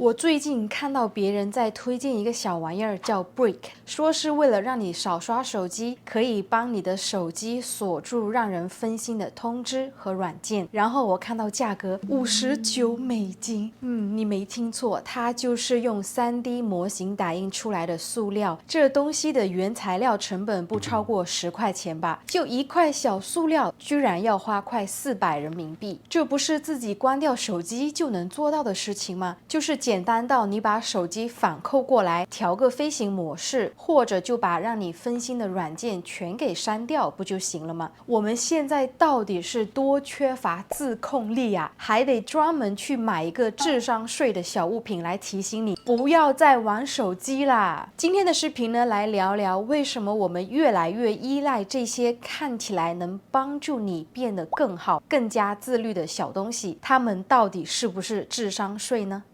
我最近看到别人在推荐一个小玩意儿叫 Brick， 说是为了让你少刷手机，可以帮你的手机锁住让人分心的通知和软件。然后我看到价格$59，你没听错，它就是用3D 模型打印出来的塑料。这东西的原材料成本不超过10块钱吧，就一块小塑料，居然要花快400人民币。这不是自己关掉手机就能做到的事情吗？就是简单到你把手机反扣过来，调个飞行模式，或者就把让你分心的软件全给删掉，不就行了吗？我们现在到底是多缺乏自控力啊，还得专门去买一个智商税的小物品来提醒你不要再玩手机啦。今天的视频呢，来聊聊为什么我们越来越依赖这些看起来能帮助你变得更好、更加自律的小东西，它们到底是不是智商税呢？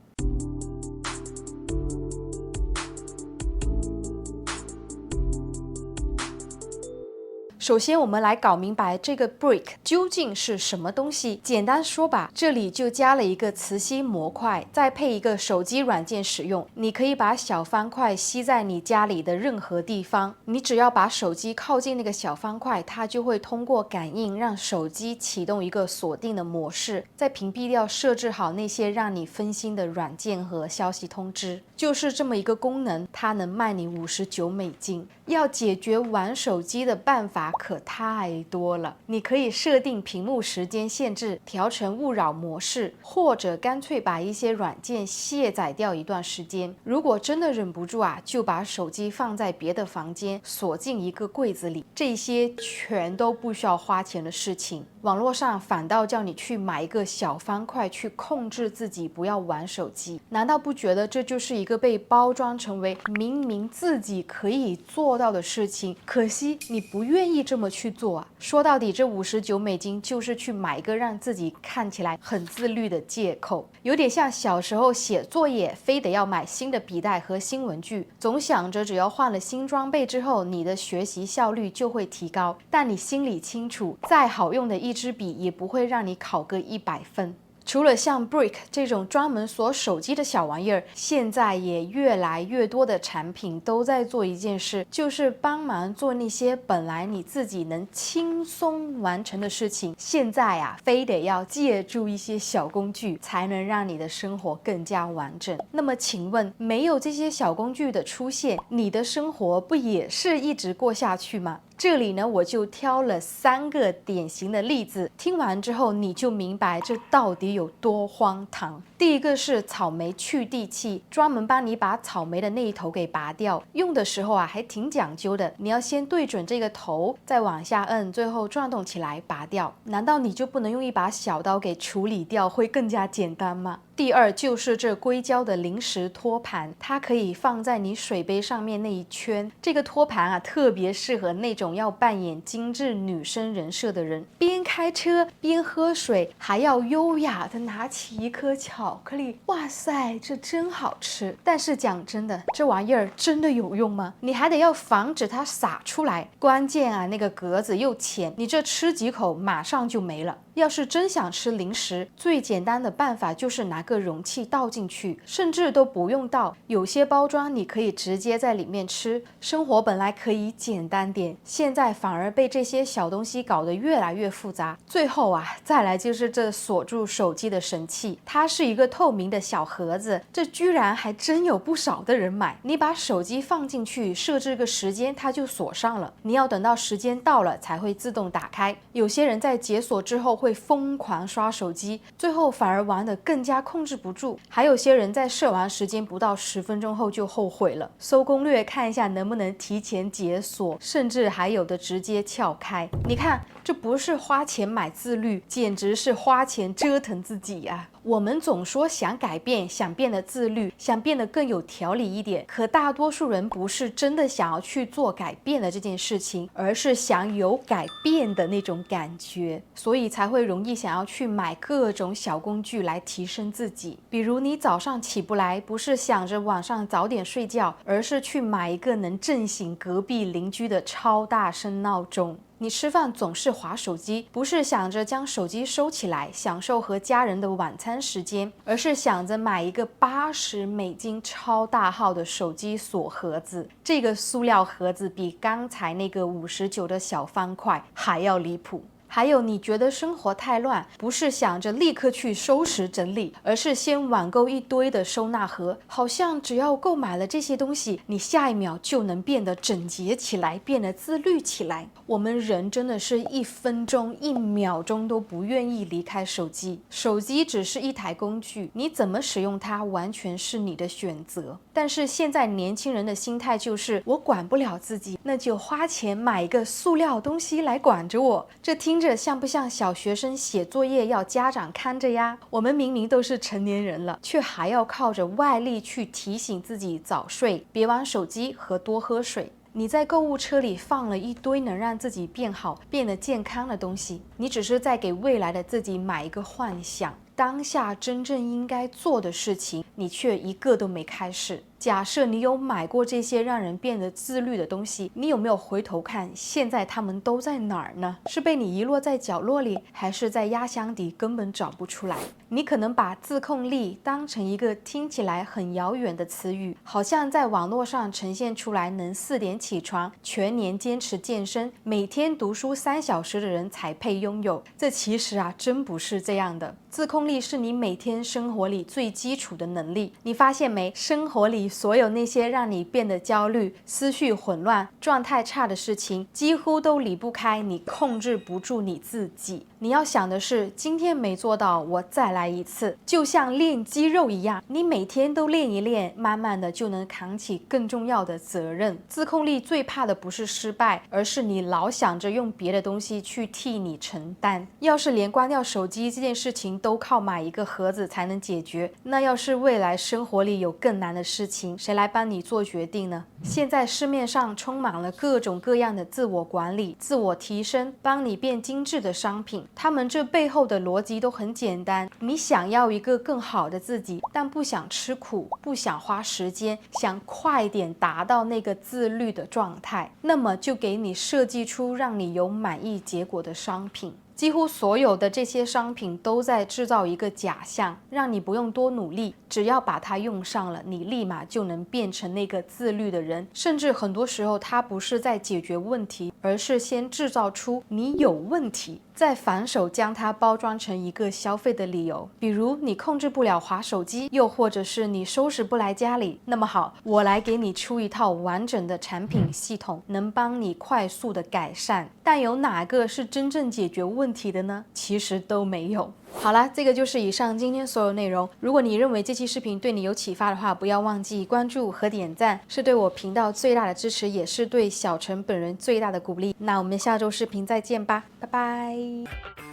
首先，我们来搞明白这个 Brick 究竟是什么东西。简单说吧，这里就加了一个磁吸模块，再配一个手机软件使用。你可以把小方块吸在你家里的任何地方，你只要把手机靠近那个小方块，它就会通过感应让手机启动一个锁定的模式，再屏蔽掉设置好那些让你分心的软件和消息通知。就是这么一个功能，它能卖你$59。要解决玩手机的办法可太多了，你可以设定屏幕时间限制，调成勿扰模式，或者干脆把一些软件卸载掉一段时间。如果真的忍不住啊，就把手机放在别的房间，锁进一个柜子里。这些全都不需要花钱的事情。网络上反倒叫你去买一个小方块去控制自己不要玩手机，难道不觉得这就是一个被包装成为明明自己可以做到的事情，可惜你不愿意这么去做啊？说到底，这$59就是去买一个让自己看起来很自律的借口，有点像小时候写作业非得要买新的笔袋和新文具，总想着只要换了新装备之后，你的学习效率就会提高，但你心里清楚，再好用的一支笔也不会让你考个100分。除了像 Brick 这种专门锁手机的小玩意儿，现在也越来越多的产品都在做一件事，就是帮忙做那些本来你自己能轻松完成的事情，现在啊，非得要借助一些小工具才能让你的生活更加完整。那么请问，没有这些小工具的出现，你的生活不也是一直过下去吗？这里呢，我就挑了3个典型的例子，听完之后你就明白这到底有多荒唐。第一个是草莓去蒂器，专门帮你把草莓的那一头给拔掉。用的时候啊，还挺讲究的，你要先对准这个头，再往下摁，最后转动起来拔掉。难道你就不能用一把小刀给处理掉，会更加简单吗？第二就是这硅胶的零食托盘，它可以放在你水杯上面那一圈。这个托盘啊，特别适合那种要扮演精致女生人设的人，边开车边喝水，还要优雅的拿起一颗巧克力。哇塞，这真好吃！但是讲真的，这玩意儿真的有用吗？你还得要防止它洒出来，关键啊，那个格子又浅，你这吃几口马上就没了。要是真想吃零食，最简单的办法就是拿个容器倒进去，甚至都不用倒，有些包装你可以直接在里面吃。生活本来可以简单点，现在反而被这些小东西搞得越来越复杂。最后啊，再来就是这锁住手机的神器，它是一个透明的小盒子，这居然还真有不少的人买。你把手机放进去，设置个时间，它就锁上了，你要等到时间到了才会自动打开。有些人在解锁之后会疯狂刷手机，最后反而玩得更加控制不住。还有些人在设完时间不到10分钟后就后悔了，搜攻略看一下能不能提前解锁，甚至还有的直接撬开。你看，这不是花钱买自律，简直是花钱折腾自己啊！我们总说想改变，想变得自律，想变得更有条理一点，可大多数人不是真的想要去做改变的这件事情，而是想有改变的那种感觉，所以才会容易想要去买各种小工具来提升自己。比如你早上起不来，不是想着晚上早点睡觉，而是去买一个能震醒隔壁邻居的超大声闹钟。你吃饭总是滑手机，不是想着将手机收起来，享受和家人的晚餐时间，而是想着买一个$80超大号的手机锁盒子。这个塑料盒子比刚才那个59的小方块还要离谱。还有，你觉得生活太乱，不是想着立刻去收拾整理，而是先网购一堆的收纳盒，好像只要购买了这些东西，你下一秒就能变得整洁起来，变得自律起来。我们人真的是1分钟、1秒钟都不愿意离开手机，手机只是一台工具，你怎么使用它完全是你的选择。但是现在年轻人的心态就是，我管不了自己，那就花钱买一个塑料东西来管着我。这听着像不像小学生写作业要家长看着呀？我们明明都是成年人了，却还要靠着外力去提醒自己早睡、别玩手机和多喝水。你在购物车里放了一堆能让自己变好、变得健康的东西，你只是在给未来的自己买一个幻想。当下真正应该做的事情，你却一个都没开始。假设你有买过这些让人变得自律的东西，你有没有回头看，现在它们都在哪儿呢？是被你遗落在角落里，还是在压箱底根本找不出来？你可能把自控力当成一个听起来很遥远的词语，好像在网络上呈现出来能4点起床、全年坚持健身、每天读书3小时的人才配拥有。这其实真不是这样的。自控力是你每天生活里最基础的能力。你发现没？生活里所有那些让你变得焦虑、思绪混乱、状态差的事情，几乎都离不开你控制不住你自己。你要想的是，今天没做到，我再来一次，就像练肌肉一样，你每天都练一练，慢慢的就能扛起更重要的责任。自控力最怕的不是失败，而是你老想着用别的东西去替你承担。要是连关掉手机这件事情都靠买一个盒子才能解决，那要是未来生活里有更难的事情，谁来帮你做决定呢？现在市面上充满了各种各样的自我管理、自我提升、帮你变精致的商品，他们这背后的逻辑都很简单。你想要一个更好的自己，但不想吃苦，不想花时间，想快点达到那个自律的状态，那么就给你设计出让你有满意结果的商品。几乎所有的这些商品都在制造一个假象，让你不用多努力，只要把它用上了，你立马就能变成那个自律的人。甚至很多时候，它不是在解决问题，而是先制造出你有问题，再反手将它包装成一个消费的理由。比如你控制不了滑手机，又或者是你收拾不来家里，那么好，我来给你出一套完整的产品系统，能帮你快速的改善。但有哪个是真正解决问题的呢？其实都没有。好了，这个就是以上今天所有内容。如果你认为这期视频对你有启发的话，不要忘记关注和点赞，是对我频道最大的支持，也是对小陈本人最大的鼓励。那我们下周视频再见吧，拜拜。